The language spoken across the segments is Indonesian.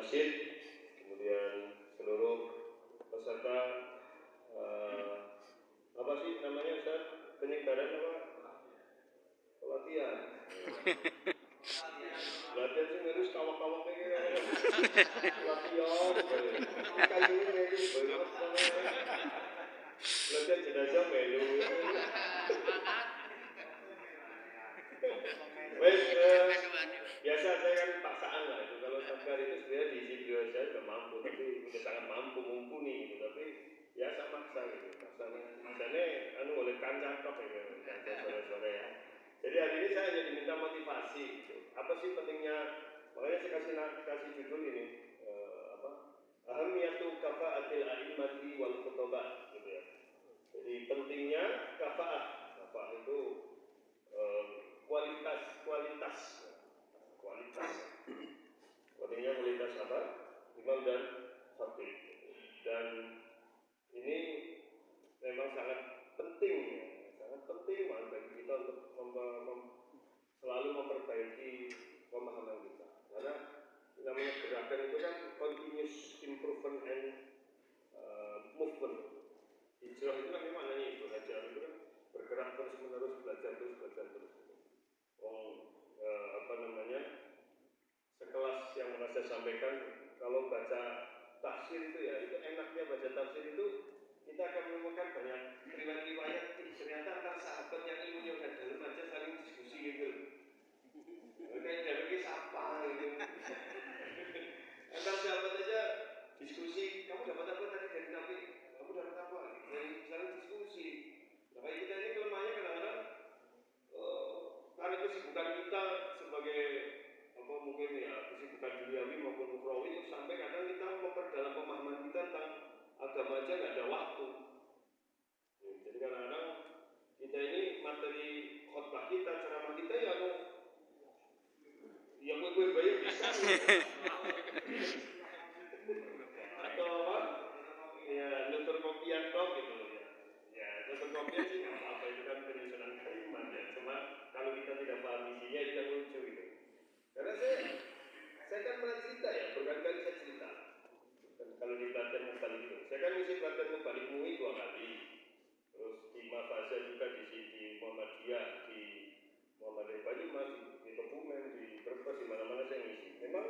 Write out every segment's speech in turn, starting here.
masjid, kemudian seluruh peserta apa sih namanya Ustaz? Penyegaran apa? Pelatihan. Latihan sih harus kawak-kawak kayak latihan. Kayak ini banget. Latihan jenazah melu. Baik, biasa saya kan paksaan lah itu. Kalau Sabkar itu sebenarnya diisi beliau saya sudah mampu, tapi sudah sangat mampu mumpuni gitu. Tapi ya saya maksa gitu. Misalnya oleh kancah top ya, kancah sore-sore ya. Jadi hari ini saya hanya diminta motivasi gitu. Apa sih pentingnya? Makanya saya kasih judul ini Ahamiyatu kafa'atil a'immati wal khutobah gitu ya. Jadi pentingnya kafa'ah. Kafa'ah itu kualitas. Pentingnya kualitas apa? Imam dan khatib. Dan ini memang sangat penting bagi kita untuk selalu memperbaiki pemahaman kita. Karena namanya gerakan itu kan continuous improvement and movement. Hijrah itu kan maknanya itu, hajar itu kan bergerak terus menerus, belajar terus. Sekelas yang pernah saya sampaikan, kalau baca tafsir itu ya, itu enaknya baca tafsir itu kita akan menemukan banyak riwayat-riwayat. Ternyata antar sahabat yang ilmunya udah dalam aja saling diskusi gitu. Kayak dari siapa gitu. Antar sahabat aja diskusi, kamu dapat apa tadi dari Nabi? Kamu dapat apa? Saling diskusi. Nah kita ini kelemahannya kadang-kadang karena kesibukan kita sebagai mungkin ya kesibukan duniawi maupun ukhrawi itu sampai kadang kita memperdalam pemahaman kita tentang agama aja nggak ada waktu. Jadi kadang-kadang kita ini materi khotbah kita, ceramah kita ya yang gue bayar bisa atau apa? Ya nutur kopian kok gitu ya. Ya nutur kopian sih nggak apa-apa, itu kan penyusunan kalimat ya. Cuma kalau kita tidak paham isinya itu yang lucu gitu. Karena saya kan pernah cerita ya, berkali-kali saya cerita. Kalau di pelatihan mubalik itu, saya kan ngisi pelatihan mubalik MUI 2 kali. Terus di Mafasa juga di Muhammadiyah, di Muhammadiyah Banyumas, di Kebumen, di Brebes, di mana-mana saya ngisi. Memang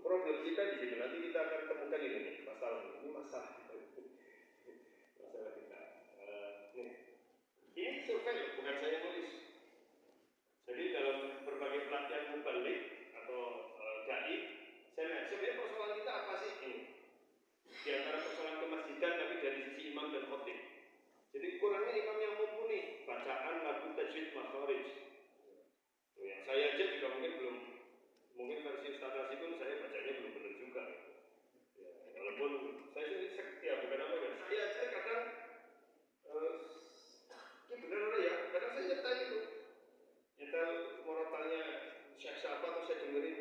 problem kita di situ. Nanti kita akan temukan ini masalah kita. Ini survei loh, bukan saya nulis. Jadi dalam berbagai pelatihan mubalik atau dai, saya lihat sebenarnya persoalan kita apa sih ini? Di antara persoalan kemasjidan tapi dari sisi imam dan khatib. Jadi kurangnya imam yang mumpuni, bacaan lagu tajwid makharij. Ya, saya aja juga mungkin versi Ustaz Rasikun saya bacanya belum benar juga. Ya, walaupun saya sendiri ya bukan apa ya, saya aja kadang ini benar ya, kadang saya nyetel itu. Nyetel morotalnya Syekh siapa tuh saya dengerin,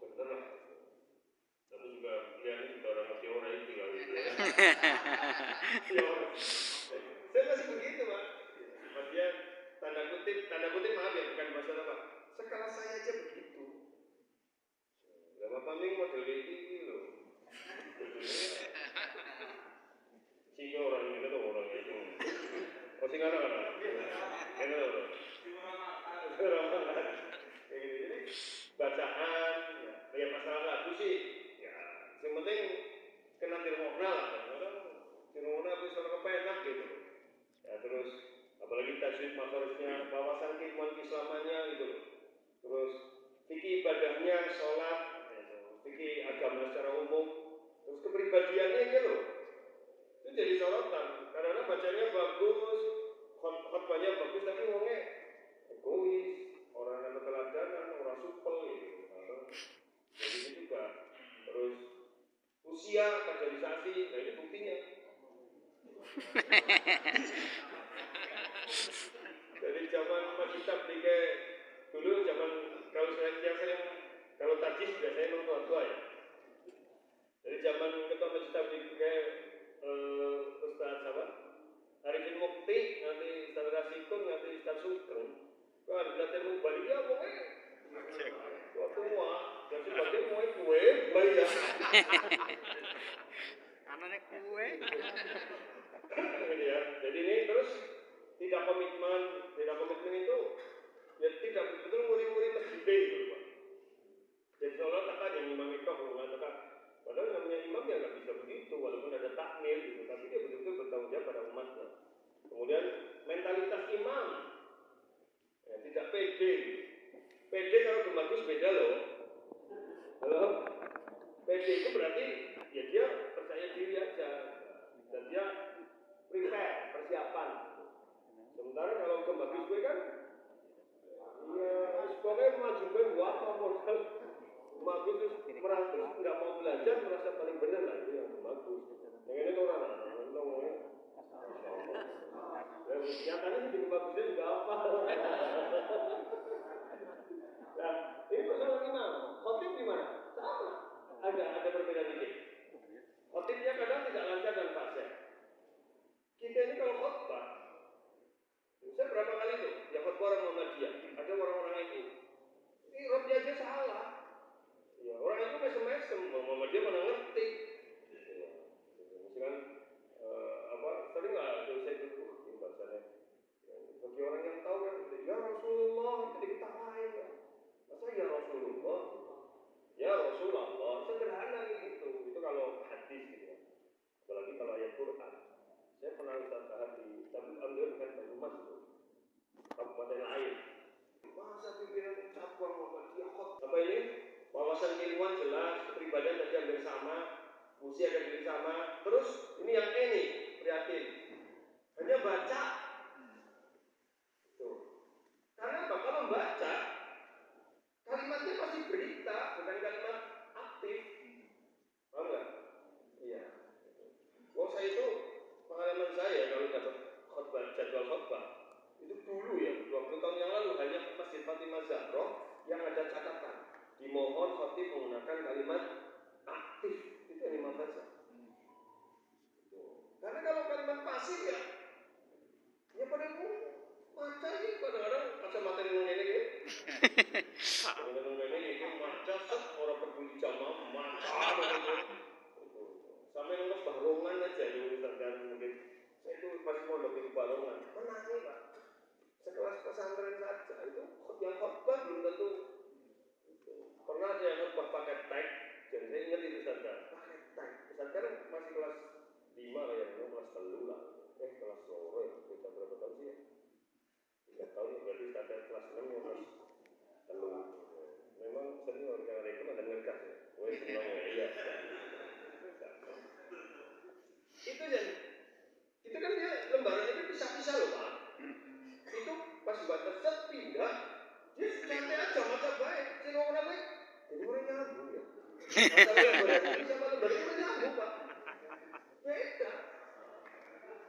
bener lah. Tapi juga kalian juga orang teori itu lah gitu ya. Saya masih begitu Pak. Maksudnya tanda kutip maaf ya, bukan bahasa apa. Sekelas saya aja begitu. Gak apa-apa nih model ini loh. Sehingga orang ini tuh orang itu. Oh sih kan. Jadi bacaan, ya masalah lagu sih, ya yang penting kena dirumokna lah, kadang dirumokna bisa kepenak gitu. Ya terus apalagi tajwid makharijnya, wawasan keilmuan keislamannya gitu. Terus fikih ibadahnya, sholat, fikih agama secara umum, terus kepribadiannya gitu. Itu jadi sorotan. Kadang-kadang bacanya bagus, khotbahnya bagus, tapi ngomongnya egois, orang yang keteladanan, orang supel gitu. Jadi itu juga. Terus usia, kaderisasi, nah ini buktinya. Dari zaman masih tabligh dulu, zaman kalau tajis biasanya memang tua-tua ya. Dari zaman ketua masjid tabligh Ustaz apa? Arifin Mukti, nanti Ustaz Rasikun, nanti Ustaz Sugeng. Kan belajar mubalik ya pokoknya tua-tua. Jadi sebagai kue ya. Anaknya kue. Ya. Jadi ini terus tidak komitmen itu ya tidak betul murid-murid masjid gitu Pak. Jadi seolah kata yang imam itu mengatakan padahal namanya imam ya nggak bisa begitu walaupun ada takmir gitu, tapi dia betul-betul bertanggung jawab pada umatnya. Kemudian mentalitas imam ya, tidak pede. Pede kalau ke bagus beda loh. Halo? Pede itu berarti ya dia percaya diri aja dan dia prepare, persiapan. Sementara kalau ke bagus gue kan ya pokoknya maju gue buat apa modal bagus terus merasa terus nggak mau belajar merasa paling benar lah itu yang bagus. Yang ini tuh orang ngomongnya nyatanya sih bikin bagusnya juga apa. Nah ini persoalan imam khotib gimana? Sama ada perbedaan dikit. Khotibnya kadang tidak lancar dan fasih. Kita ini kalau khotbah saya berapa kali tuh ya khotbah orang Muhammadiyah ada orang-orang itu ini Robi aja salah ya orang itu mesem-mesem Muhammadiyah mana ngerti ya, misalkan sering lah saya itu bahasanya bagi orang yang tahu kan ya Rasulullah itu diketawain ya masa ya Rasulullah ya Rasulullah sederhana gitu itu kalau hadis gitu ya apalagi kalau ayat Quran saya pernah Ustaz bahas di tapi alhamdulillah bukan Banyumas itu kabupaten lain masa pimpinan cabang Muhammadiyah apa ini wawasan keilmuan jelas kepribadian tadi hampir sama usia hampir sama terus ini yang ini prihatin hanya baca tuh karena apa kalau baca kalimatnya pasti berita bukan kalimat aktif paham nggak? Iya saya itu pengalaman saya kalau dapat khotbah jadwal khotbah itu dulu ya 20 tahun yang lalu hanya Masjid Fatimah Zahroh yang ada catatan dimohon khotib menggunakan kalimat aktif itu yang imam baca karena kalau kalimat pasif ya pada baca ini kadang-kadang kacamata yang ini gitu kadang-kadang ini baca set orang peduli jamaah baca sampai nunggu barongan aja di urusan mungkin saya itu pas mondok di barongan menangis Pak sekelas pesantren saja itu yang khotbah belum tentu pernah ada yang khotbah pakai tag jadi saya ingat itu saja pakai tag pesantren masih kelas 5 lah ya kelas 3 lah kelas sore ya kita berapa tahun sih ya 3 tahun berarti ada kelas 6 ya kelas 3 memang senior karena itu ada ngegas ya iya itu jadi itu kan dia lembarannya kan pisah-pisah loh Pak itu pas baca set pindah dia santai aja masa baik si orang baik jadi orang nyambung ya masa lembaran ini sama lembaran itu nyambung Pak beda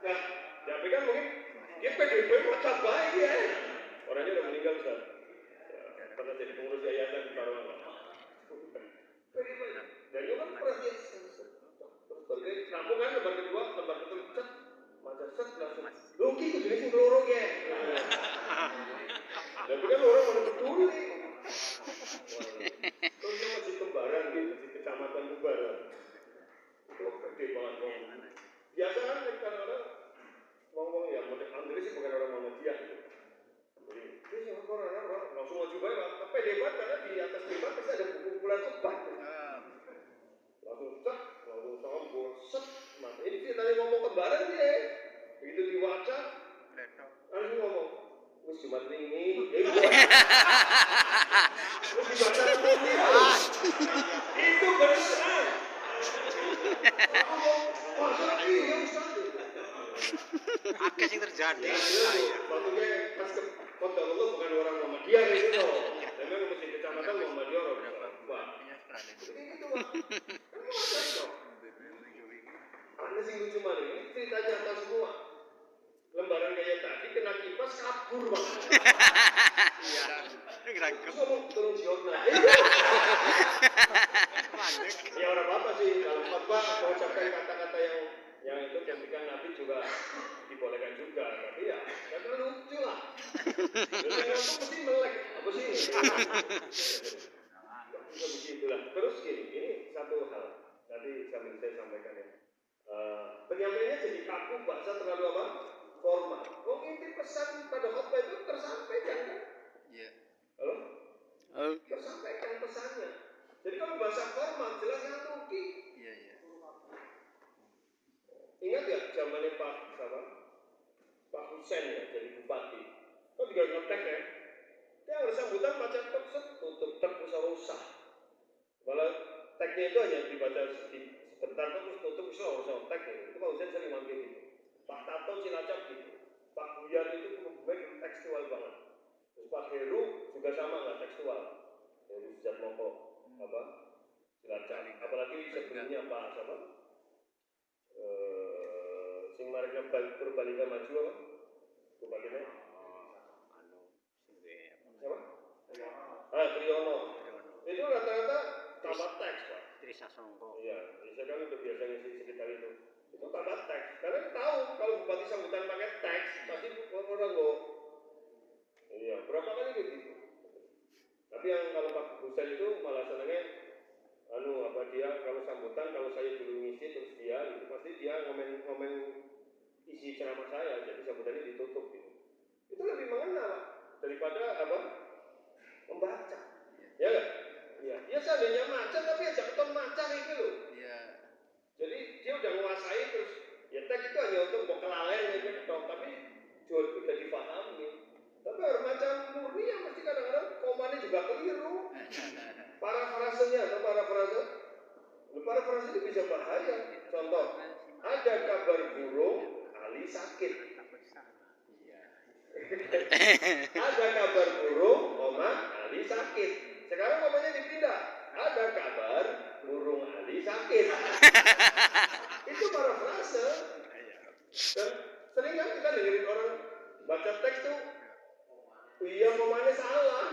nah tapi kan mungkin dia PDB masa baik ya orangnya udah meninggal Ustaz ya, pernah jadi pengurus yayasan di Barongan PDB dan itu kan perhatian sebagai rampung kan lembar kedua, lembar ketiga, set, baca set langsung. Logi itu jenis yang lorong ya. Tapi kan orang pada peduli. Terus dia masih kembaran gitu, masih kecamatan Bubaran. Itu gede banget ngomong. Biasa kan kadang-kadang ngomong ya, Andri sih bukan orang Muhammadiyah gitu. Jadi, ini siapa orang langsung maju baik, tapi debat karena di atas debat pasti ada buku-bukulan khotbah. Langsung set, langsung sombong, set, mati. Ini ceritanya ngomong kembaran dia. Begitu diwaca, langsung ngomong, wis Jumat ini, wis dibaca ini, itu benar. Masa iya Ustaz? Akeh sing terjadi. Waktunya pas ke kota Allah bukan orang Muhammadiyah itu loh. Memang mesti kecamatan Muhammadiyah orang Wah. Jadi gitu Pak. Anda sih lucu mana ini cerita nyata semua. Lembaran kayak tadi kena kipas kabur Pak. Iya. Terus ngomong turun Jorna. Ya orang apa sih kalau khotbah mengucapkan kata-kata yang itu jadikan Nabi juga dibolehkan juga, tapi ya karena lucu lah. Jadi aku mesti melek, apa sih? Begitulah. kaku, bahasa terlalu apa? Formal. Kok inti pesan pada khotbah itu tersampaikan kan? Iya. Halo? Oh. Tersampaikan pesannya. Jadi kalau bahasa formal jelas yang rugi. Iya, iya. Ingat ya zamannya Pak Husain ya jadi bupati. Kok tinggal ngetek ya? Dia harus sambutan macam tutup tek usah. Malah teknya itu hanya dibaca sebentar terus tutup usah tek gitu. Itu Pak Husain sering manggil gitu. Pak Tato Cilacap gitu. Pak Buyan itu kemudian tekstual banget. Terus Pak Heru juga sama nggak tekstual. Heru Sujatmoko apa? Cilacap. Apalagi sebelumnya Pak siapa? Sing marga Purbalingga maju apa? Bupatinya? Siapa? Triyono. Itu rata-rata tambah teks, Pak. Trisasongko. Iya, saya kan udah biasa ngisi sekitar itu. Itu tambah teks. Karena tahu kalau bupati sambutan pakai teks, pasti orang nggak. Iya, berapa kali gitu. Tapi yang kalau Pak Husain itu malah senangnya dia kalau sambutan kalau saya dulu ngisi terus dia itu pasti dia ngomen isi ceramah saya, jadi sambutannya ditutup gitu. Itu lebih mengena Pak daripada membaca. Ya nggak? Iya. Dia seandainya macet tapi ajak keton macet itu loh. Iya. Jadi dia udah menguasai terus ya teks itu hanya untuk mau kelalen gitu keton, tapi sudah dipahami. Tapi orang macam murni yang mesti kadang-kadang komanya juga keliru. Parafrasenya atau parafrase itu bisa bahaya. Contoh, ada kabar burung Ali sakit. Ada kabar burung Ali sakit. Sekarang komanya dipindah. Ada kabar burung Ali sakit. Itu parafrase. Dan sering kan kita dengerin orang baca teks tuh, iya komanya salah.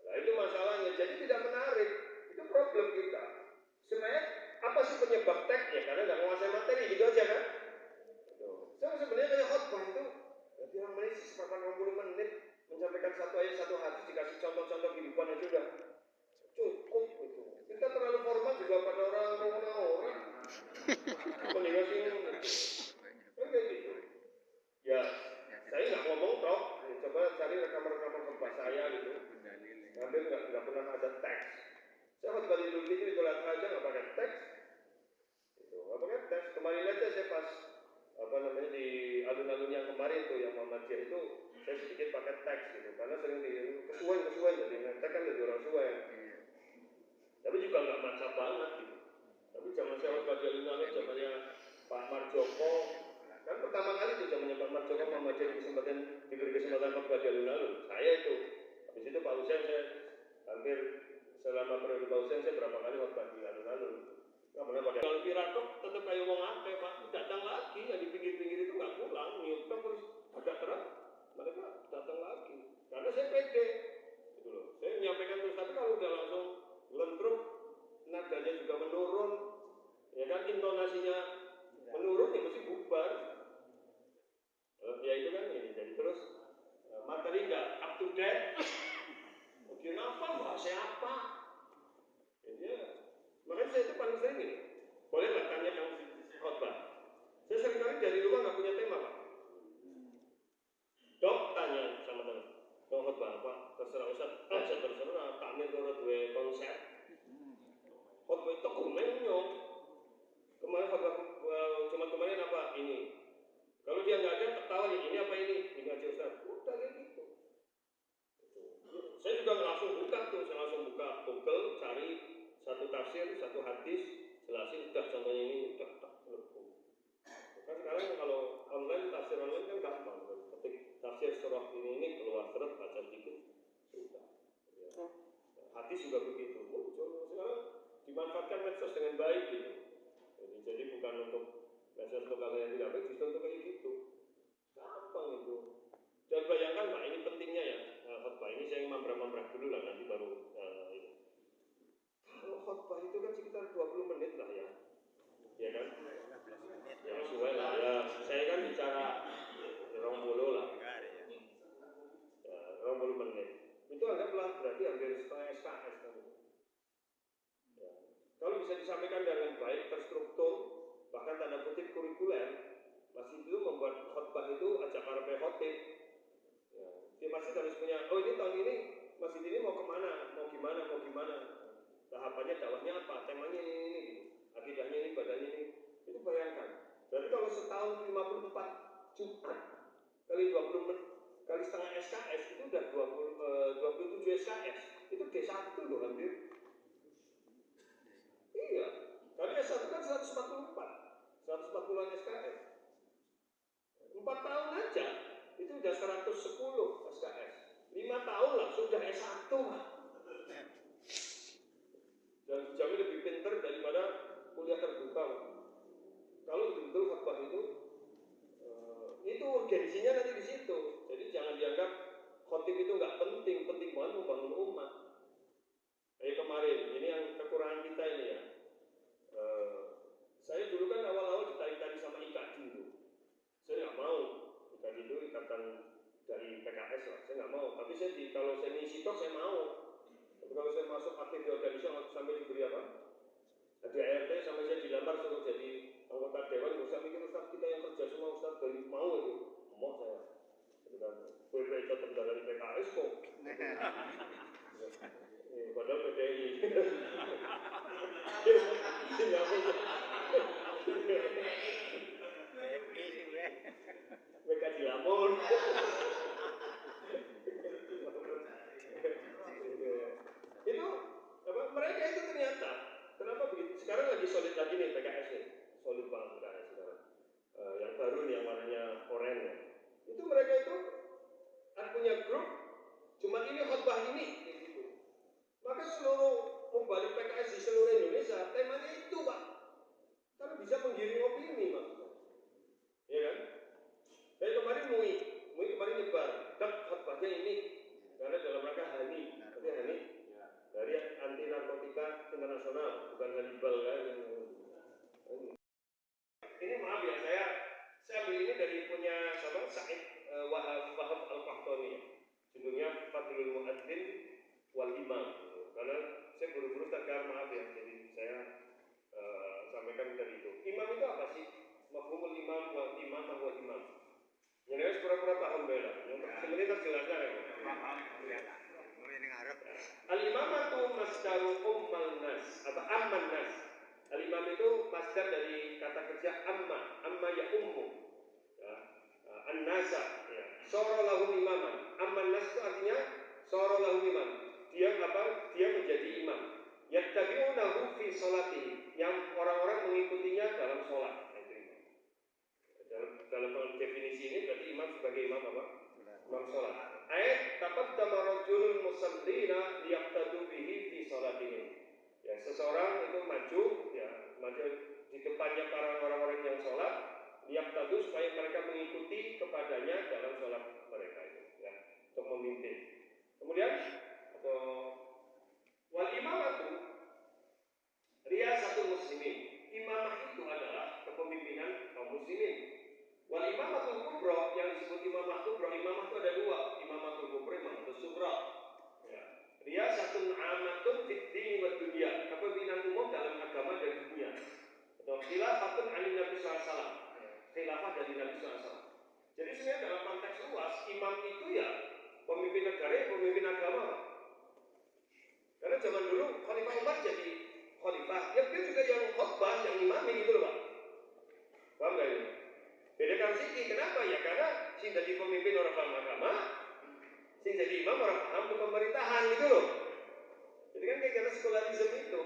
Nah itu masalahnya. Jadi tidak menarik. Itu problem kita. Sebenarnya apa sih penyebab teks? Ya karena nggak menguasai materi gitu aja kan. Sebenarnya kayak khotbah itu bilang menit 80 menit menyampaikan satu ayat satu hadis dikasih contoh-contoh kehidupan itu sudah cukup itu. Kita terlalu formal juga pada orang. Mendingan sih kan kayak gitu. Ya saya nggak ngomong toh. Coba cari rekaman-rekaman khotbah saya gitu. Hampir nggak pernah ada teks. Saya khotbah Idul Fitri itu lihat aja nggak pakai teks. Itu nggak pakai teks. Kemarin aja saya pas di alun-alun yang kemarin tuh yang Muhammadiyah itu saya sedikit pakai teks gitu karena sering di kesuwen jadi ngetek kan lebih orang suwen. Tapi juga nggak macam banget gitu. Tapi zaman saya khotbah di alun-alun zamannya Pak Marjoko kan pertama kali itu zamannya Pak Marjoko Muhammadiyah diberi kesempatan khotbah di alun-alun. Saya itu habis itu Pak Husain saya hampir selama periode Pak Husain saya berapa kali khotbah di alun-alun. Nggak pernah pakai. Kalau piratok tetap kayak wong akeh Pak, datang lagi yang di pinggir-pinggir itu nggak pulang, nyutok terus agak terang, mereka datang lagi. Karena saya pede, gitu loh. Saya menyampaikan terus, tapi kalau udah langsung lentruk, nadanya juga menurun, ya kan intonasinya menurun ya mesti bubar. Ya itu kan ini, jadi terus materi nggak up to date. Mungkin apa bahasa apa? Ya. Makanya saya itu paling sering ini. Boleh nggak tanya yang khotbah? Saya sering kali dari rumah nggak punya tema Pak. Dok tanya sama teman. Dok khotbah apa? Terserah Ustaz. Saya terserah. Takmir kalau dua konsep. Khotbah itu komennya. Kemarin khotbah cuma kemarin apa ini? Kalau dia nggak ada tertawa ini apa ini? Ini aja Ustaz. Udah kayak gitu. Saya juga langsung buka tuh. Saya langsung buka Google cari satu tafsir, satu hadis, jelasin udah contohnya ini udah tak lebih. Kan sekarang kalau online tafsir online kan gampang, ketik tafsir surah ini keluar seret baca dikit sudah. Ya. Hadis juga begitu. Sekarang dimanfaatkan medsos dengan baik gitu. Jadi bukan untuk medsos lokal yang tidak baik, justru untuk kayak gitu. Gampang itu. Dan bayangkan Pak, ini pentingnya ya khotbah ini saya mambrah dulu lah nanti baru ini. Kalau khotbah itu kan sekitar 20 menit lah ya. Ya kan? Ya sesuai lah ya. Saya kan bicara 20 lah. Ya, 20 menit. Itu anggaplah berarti hampir setengah SKS kan. Ya. Kalau bisa disampaikan dengan baik, terstruktur, bahkan tanda kutip kurikuler, 110 SKS. 5 tahun lah sudah S1 Pak. Dan dijamin lebih pintar daripada kuliah terbuka Pak. Kalau betul khotbah itu urgensinya nanti di situ. Jadi jangan dianggap khotib itu nggak penting, penting banget membangun umat. Kayak kemarin, ini yang kekurangan kita ini ya. Saya dulu kan awal-awal ditarik-tarik sama IKD itu. Saya nggak mau. IKD itu ikatan dari PKS lah. Saya nggak mau. Tapi kalau saya ngisi tok saya mau. Tapi kalau saya masuk aktif di organisasi sampai diberi apa? Di ART sampai saya dilamar suruh jadi anggota dewan. Nggak usah mikir Ustaz, kita yang kerja semua Ustaz dari mau itu. Mau saya. Gue tetap dari PKS kok. Padahal PDI. Mereka dilamor. Itu apa? Mereka itu ternyata kenapa begitu? Sekarang lagi solid lagi nih PKS nih, solid banget PKS sekarang. Yang baru nih yang warnanya oranye. Itu mereka itu punya grup. Cuma ini khotbah ini. Maka seluruh mubalik PKS di seluruh Indonesia temanya itu Pak, karena bisa menggiring opini maksudnya, ya kan? Kayak kemarin MUI kemarin nyebar, khotbahnya ini karena dalam rangka HANI, tapi HANI dari anti narkotika internasional, bukan Hannibal kan? Ini maaf ya saya ambil ini dari punya Said Wahab Al-Qahtani, judulnya Fadlul Muadzin wal Imam. Karena saya buru-buru tegar, maaf ya, jadi saya sampaikan dari itu. Imam itu apa sih? Mafhumul imam wa imam wa imam. Yang harus pura-pura paham bela. Yang sebenarnya terjelaskan ya. Paham. Al-imamatu masdaru ummal nas atau amman nas. Al-imam itu masdar dari kata kerja amma ya ummu. Ya. An-nasa ya. Sara lahum imaman. Amman nas itu artinya sara lahum imam. Dia menjadi imam. Yattabi'unahu fi sholatihi, yang orang-orang mengikutinya dalam sholat. Dalam definisi ini berarti imam sebagai imam apa? Imam sholat. Ayat taqaddama rajulun musallina liyaqtadu bihi fi sholatihim. Ya, seseorang itu maju di depannya para orang-orang yang sholat, liyaqtadu supaya mereka mengikuti kepadanya dalam sholat mereka itu, ya, untuk memimpin. Kemudian wal imamatu riyasatul muslimin. Imamah itu adalah kepemimpinan kaum muslimin. Wal imamatul kubra, yang disebut imamah kubra, imamah itu ada dua, imamatul kubra, imamatul sughra. Ya. Riyasatun amatun fid din wa dunya, kepemimpinan umum dalam agama dan dunia. Atau khilafatun 'anil Nabi sallallahu alaihi wasallam. Khilafah dari Nabi sallallahu alaihi wasallam. Jadi sebenarnya dalam konteks luas imam itu ya pemimpin negara, pemimpin agama. Karena zaman dulu Khalifah Umar jadi khalifah, ya dia juga yang khotbah, yang imami gitu loh Pak. Paham gak ini? Bedakan sih, kenapa ya? Karena sih jadi pemimpin orang paham agama, sih jadi imam orang paham ke pemerintahan gitu loh. Jadi kan kayak kira sekularisme itu.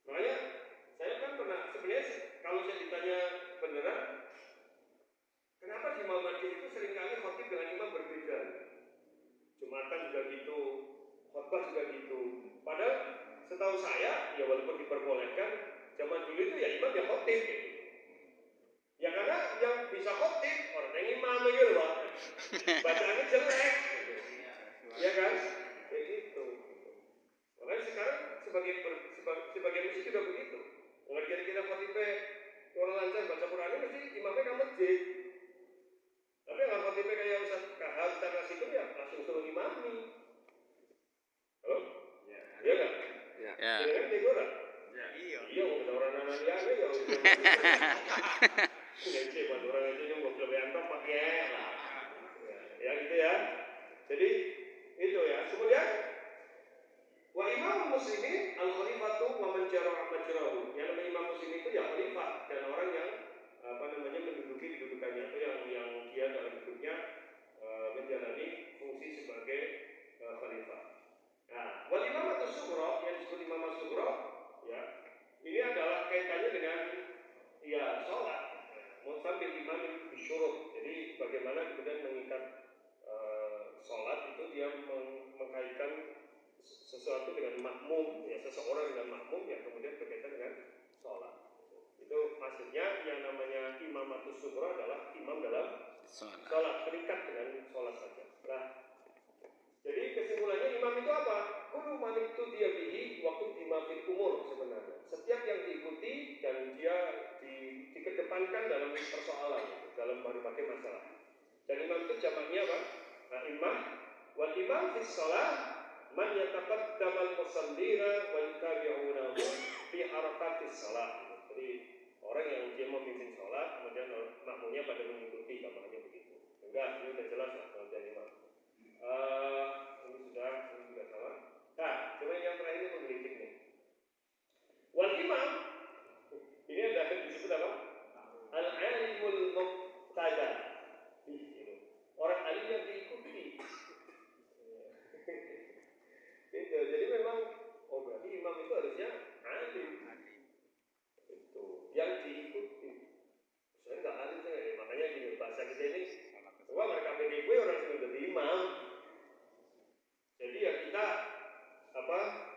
Makanya saya kan pernah, sebenarnya kalau saya ditanya beneran, kenapa di Muhammadiyah itu seringkali khotib dengan imam berbeda? Jumatan juga gitu, khotbah juga gitu. Padahal setahu saya, ya walaupun diperbolehkan, zaman dulu itu ya imam ya khotib. Ya karena yang bisa khotib orang yang imam gitu Pak. Bacaannya jelek. Ya kan? Kayak gitu. Makanya sekarang sebagai musik juga begitu. Mengajar kita khotibnya orang lancar baca Quran ini mesti imamnya ke masjid. Tapi nggak khotibnya kayak Ustaz Kahal, Ustaz Rasidun ya langsung suruh imami. Halo? Iya kan? Iya kan? Iya kan? Iya, orang anak liane ya. Jadi buat orang itu yang belum antok pakai lah. Ya gitu ya. Jadi itu ya. Kemudian wa imam muslimin al khalifatu wa man jara majrahu. Yang namanya imam muslim itu ya khalifah dan orang yang menduduki kedudukannya itu yang dia dalam hidupnya menjalani fungsi sebagai khalifah. Nah, wal imamatus sughra yang disebut imamah sughra ya. Ini adalah kaitannya dengan ya sholat. Sambil imam bisyurut. Jadi bagaimana kemudian mengikat maksudnya yang namanya imamatus sughra adalah imam dalam sholat, terikat dengan sholat saja. Nah, jadi kesimpulannya imam itu apa? Kullu man iqtudiya bihi wa quddima fil umur sebenarnya. Setiap yang diikuti dan dia dikedepankan dalam persoalan, dalam berbagai masalah. Dan imam itu jamaknya apa? Nah, imam wal imam fi shalah man yataqaddamal musallina wa yutabi'unahu fi harakatis shalah. Jadi orang yang dia memimpin sholat kemudian makmumnya pada mengikuti, gambarnya begitu. Enggak, ini sudah jelas lah kalau jadi imam. Ini sudah salah. Nah, cuma yang terakhir ini menggelitik nih. Wal imam ini ada disebut apa? Al-alimul muqtada. Orang alim yang diikuti. Gitu. Jadi memang berarti imam itu harusnya alim. Itu yang diikuti. Saya enggak alim saya, makanya gini bahasa kita ini. Wah, mereka gue orang yang menjadi imam. Jadi ya kita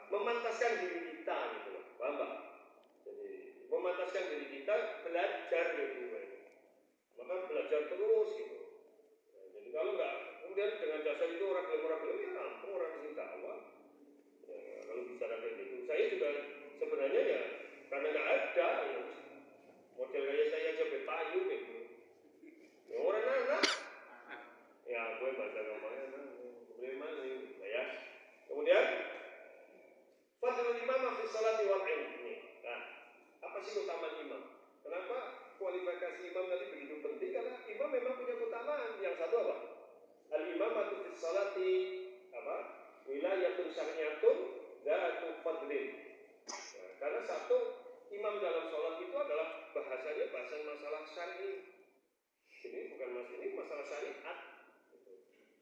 memantaskan diri kita gitu loh, paham Pak? Jadi memantaskan diri kita belajar gitu. Maka belajar terus gitu. Nah, jadi kalau enggak kemudian dengan dasar itu orang gelem ya rampung orang sing dakwah. Ya, kalau bicara kayak gitu, saya juga sebenarnya ya karena enggak ada ya, model kayak saya aja bepayu gitu. Ya orang anak ya gue baca ngomongnya bagaimana ini ya. Kemudian fadlul imam fi sholati wal ilmi. Nah, apa sih keutamaan imam? Kenapa kualifikasi imam tadi begitu penting? Karena imam memang punya keutamaan. Yang satu apa? Al imamatu fi sholati apa? Wilayatun syar'iyatun dzatu fadlin. Nah, karena satu imam dalam sholat itu adalah bahasanya bahasa masalah syar'i. Ini bukan masalah syariat.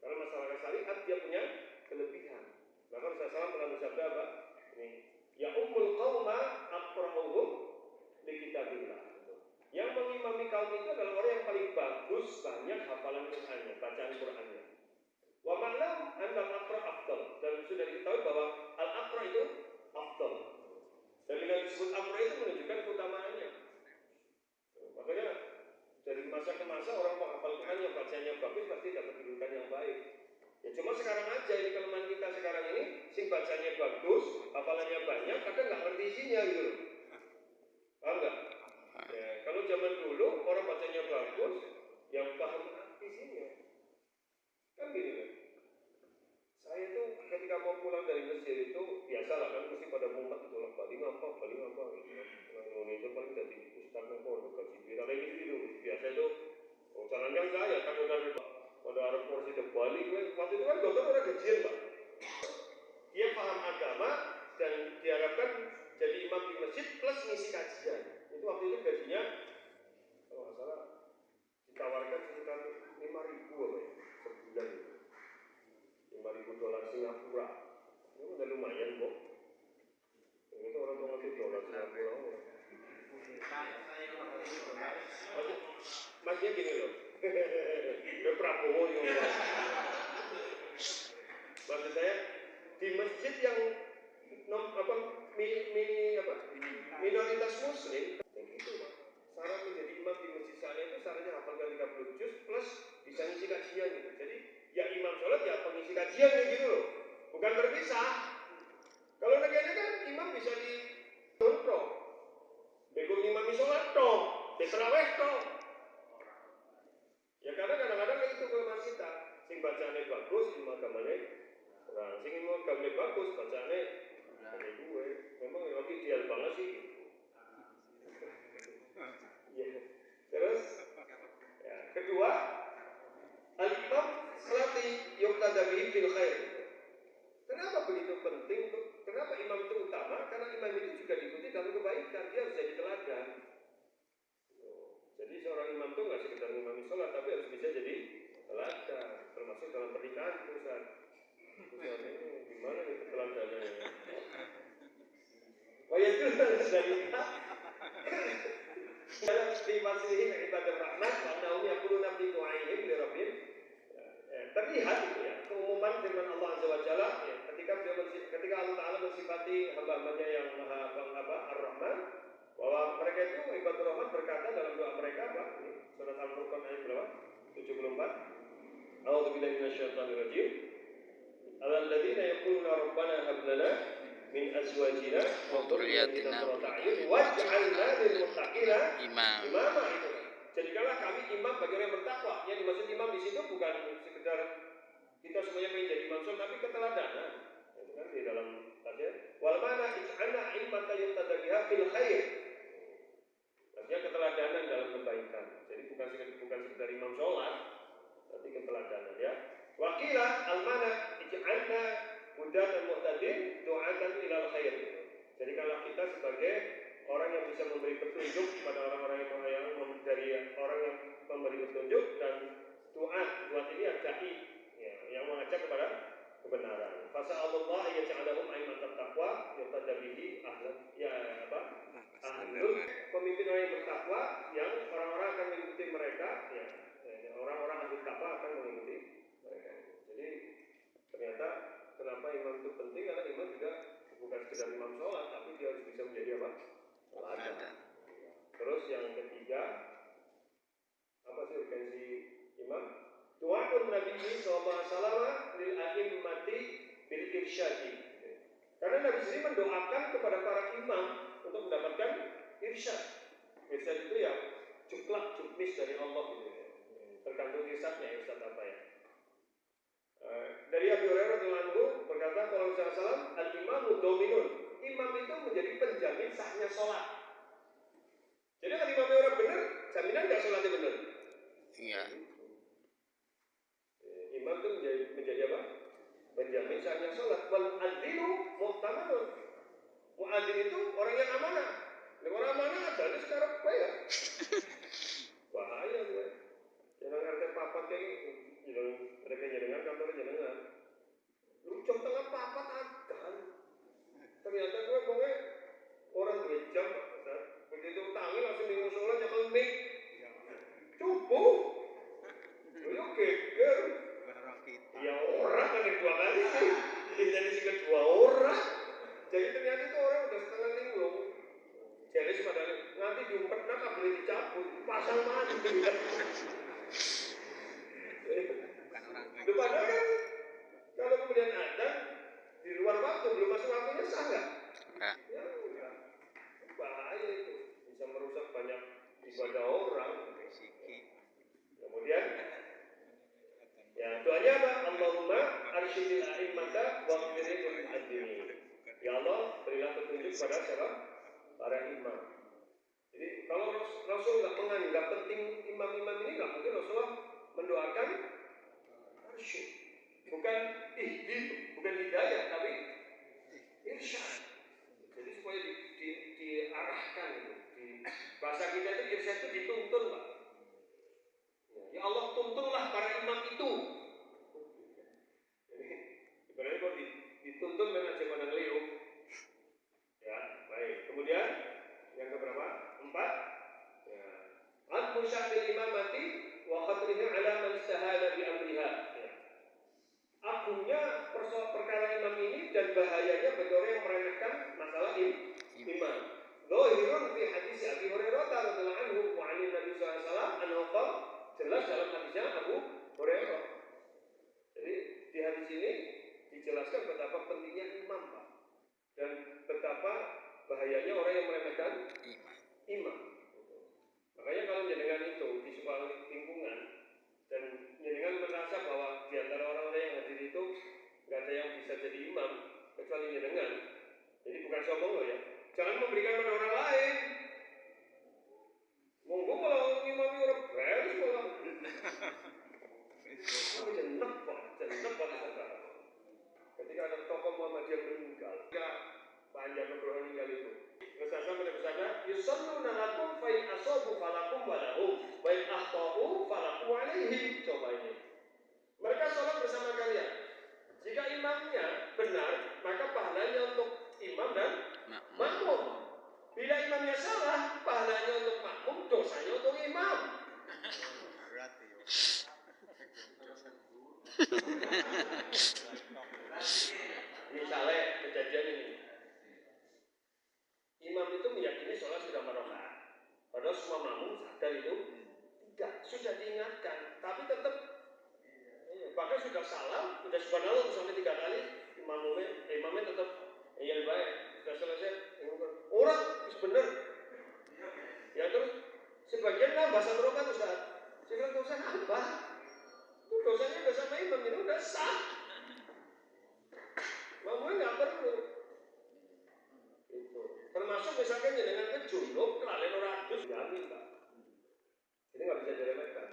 Karena masalah syariat dia punya kelebihan. Maka Rasulullah pernah bersabda apa? Ini, ya ummul qauma aqra'uhum li kitabillah. Yang mengimami kaum itu adalah orang yang paling bagus, banyak hafalan Qur'annya, bacaan Qur'annya. Wa ma'lam anna al-aqra' afdal. Dan sudah diketahui bahwa al-aqra' itu afdal. Dan dengan disebut aqra' itu menunjukkan keutamaannya. Makanya dari masa ke masa orang menghafal Quran yang bacanya bagus pasti dapat kedudukan yang baik. Ya cuma sekarang aja ini kelemahan kita sekarang ini, sing bacanya bagus, hafalannya banyak, kadang nggak ngerti isinya gitu loh. Paham nggak? Ya, kalau zaman dulu orang bacanya bagus, yang paham isinya. Kan gini kan? Saya itu ketika mau pulang dari Mesir itu biasalah kan mesti pada mumet itu lah paling apa gitu. Orang Indonesia paling jadi ustaz nopo gaji viral gitu. Biasa itu caranya saya kan pada Arab porsi terbalik waktu itu kan dokter orang gajian Pak. Dia paham agama dan diharapkan jadi imam di masjid plus ngisi kajian. Itu waktu itu gajinya kalau nggak salah ditawarkan sekitar 5.000 apa ya sebulan itu. $5.000 Singapura. Ini udah lumayan kok. Ini tuh orang mau ngerti dolar Singapura. Masnya gini loh. Ke Prabowo yang maksud saya di masjid yang minoritas muslim itu Pak. Syarat menjadi imam di masjid saya itu syaratnya hafalkan 30 juz plus bisa ngisi kajian gitu. Jadi ya imam sholat ya pengisi kajian gitu loh. Bukan berpisah. Kalau negara kan imam bisa di contoh. Bekul imam sholat toh, terawih toh. Ya karena kadang-kadang itu kelemahan kita. Sing bacanya bagus, imam agamanya kurang. Sing imam agamanya bagus, bacanya dari gue. Memang lagi ideal banget sih. Ya. Terus, ya. Kedua, al-imam salati yuqtada bihi fil khair. Kenapa begitu penting? Kenapa imam itu utama? Karena imam itu juga diikuti dalam kebaikan. Dia harus jadi teladan. Jadi seorang imam itu nggak sekedar mengimami sholat, tapi harus bisa jadi teladan. Termasuk dalam pernikahan Ustaz. Ustaz ini gimana nih teladannya? Wah itu dari dalam sifat-sifat ibadah rahmat, naum yaquluna fi du'aihim li rabbihim. Terlihat itu ya, keumuman firman Allah Azza wa Jalla ya, ketika Allah Ta'ala mensifati hamba-hambanya yang maha Ar-Rahman, Bahwa mereka itu ibadur rahman berkata dalam doa mereka apa? Ini surat Al-Furqan ayat berapa? 74. A'udzubillahi minasyaitonir rajim. Alladzina yaquluna rabbana hab lana min azwajina wa dhurriyyatina qurrata a'yun waj'alna lil muttaqina imama. Itu. Jadikanlah kami imam bagi orang yang bertakwa. Yang dimaksud imam di situ bukan sekedar kita semuanya ingin jadi imam, tapi keteladanan. Itu kan di dalam tafsir. Wal mana ij'alna immatan yuqtada biha fil khair. Artinya keteladanan dalam kebaikan. Jadi bukan sekedar imam sholat, tapi keteladanan ya. Wakila al-mana ij'alna hudatan muhtadin du'atan ilal khair. Jadi kalau kita sebagai orang yang bisa memberi petunjuk kepada orang-orang yang dari orang yang memberi petunjuk dan doa ini dai ya, yang mengajak kepada kebenaran. Fasa'alullah yaj'alahum a'immatan taqwa yuqtada bihi ahlul ya apa? Ahlul pemimpin orang yang bertakwa yang orang-orang akan mengikuti mereka ya, orang-orang ahli takwa akan mengikuti mereka. Jadi ternyata kenapa imam itu penting, karena imam juga bukan sekedar imam sholat, tapi dia harus bisa menjadi apa? Teladan. Terus yang ketiga, apa sih urgensi imam? Doaun Nabi SAW lil a'immati bil irsyadi. Karena Nabi sendiri mendoakan kepada para imam untuk mendapatkan irsyad. Irsyad itu ya jukmis dari Allah gitu ya. Tergantung irsyadnya, irsyad apa ya. Dari Abu Hurairah radhiyallahu anhu berkata kalau Rasulullah al-imamu dominun. Imam itu menjadi penjamin sahnya sholat. Jadi kalau imamnya orang benar, jaminan nggak sholatnya benar. Iya. Imam itu menjadi apa? Penjamin sahnya sholat. Wal adzinu muhtamanun. Muadzin itu orang yang amanah. Orang amanah ada sekarang apa ya? Bahaya gue. Jangan ngerti papat kayak gitu. Mereka jenengan kantor jenengan. Lu jam tengah papat adan. Ternyata gue pokoknya orang 2 jam. Begitu tangi langsung di musola nyekel mic. Cukup. Lu geger. Ya orang kan 2 kali. Jadi sih kedua orang. Jadi ternyata itu orang udah setengah linglung. Jadi sebenarnya nanti diumpet nak boleh dicabut, pasang mati. Padahal kan kalau kemudian ada di luar waktu belum masuk waktunya sah nggak? Ya enggak. Bahaya itu, bisa merusak banyak ibadah orang. Kemudian ya doanya apa? Allahumma arsyidil a'immata wa qdiril mu'adzinin. Ya Allah, berilah petunjuk pada siapa? Para imam. Jadi kalau Rasul nggak menganggap penting imam-imam ini, nggak mungkin Rasulullah mendoakan arsyid. Bukan bukan hidayah, tapi irsyad. Jadi supaya diarahkan itu. Di bahasa kita itu irsyad itu dituntun, Pak. Ya Allah, tuntunlah para imam itu. Jadi ibaratnya kalau dituntun dengan zaman yang liuk. Ya, baik. Kemudian yang keberapa? 4. Ya. Al-musyahil imamati wa khatrihi ala man istahada bi amriha. Ya. Agungnya perkara imam ini dan bahayanya bagi orang yang meremehkan masalah imam. Dhahirun fi hadis Abi Hurairah radhiyallahu anhu wa 'an Nabi sallallahu alaihi wasallam annahu jelas dalam hadisnya Abu Hurairah. Jadi di hadis ini dijelaskan betapa pentingnya imam, Pak. Dan betapa bahayanya orang yang meremehkan imam. Makanya kalau jenengan itu di sebuah lingkungan dan jenengan merasa bahwa di antara orang-orang yang hadir itu nggak ada yang bisa jadi imam kecuali jenengan. Jadi bukan sombong loh ya. Jangan memberikan pada orang lain. Monggo kalau imam orang beres malah. Kamu jeneng Pak saudara. Ketika ada tokoh Muhammadiyah meninggal, panjang Nugroho meninggal itu. Rasulullah bersabda, "Yusalluna lakum fa in asabu falakum wa lahum, wa in akhtau falakum alaihim." Coba ini. Mereka sholat bersama kalian. Jika imamnya benar, maka pahalanya untuk imam dan makmum. Bila imamnya salah, pahalanya untuk makmum, dosanya untuk imam. Misalnya kejadian ini. Imam itu meyakini sholat sudah Padahal semua makmum sadar itu tidak, sudah diingatkan, tapi tetap bahkan sudah salam, sudah subhanallah sampai 3 kali, imamnya tetap yang baik, sudah selesai, orang benar. Ya terus sebagian nambah 1 rakaat Ustaz. Saya bilang dosa nambah. Itu dosanya udah sama imam, ini udah sah. Makmumnya nggak perlu. Itu. Termasuk misalkan dengan kejunub, kalian orang adus, jamin Pak. Ini nggak bisa diremehkan.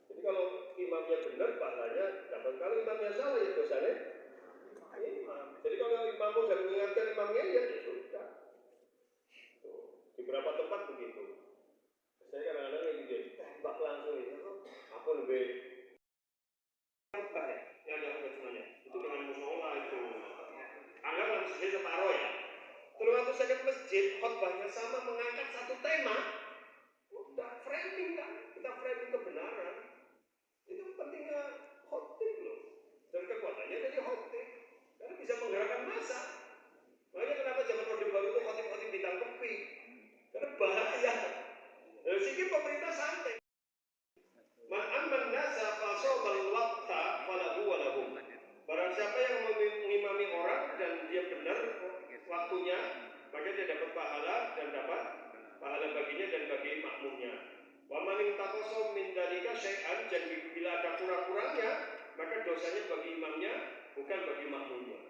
Jadi kalau imamnya benar, pahalanya dapat. Kalau imamnya salah, ya dosanya imam. Jadi kalau imam sudah mengingatkan imamnya, ya sudah. Tuh. Di beberapa tempat begitu. Saya kadang-kadang kayak gitu, tembak langsung itu. Apa lebih? Ya ada semuanya. Itu dengan musola itu. Anggaplah masjid separuh ya. Terus waktu saya ke masjid, khotbahnya sama mengangkat satu tema. Udah framing kan? Kita framing kebenaran. Itu pentingnya khotib loh. Dan kekuatannya jadi khotib. Karena bisa menggerakkan massa. Makanya kenapa zaman Orde Baru itu khotib-khotib ditangkepi. Karena bahaya. Dari sini pemerintah santai. Ma'amman nasa fasobal waqta falahu walahum. Barang siapa yang mengimami orang dan dia benar waktunya, maka dia dapat pahala dan dapat pahala baginya dan bagi makmumnya. Wa man intaqasa min dzalika syai'an, dan bila ada kurang-kurangnya, maka dosanya bagi imamnya bukan bagi makmumnya.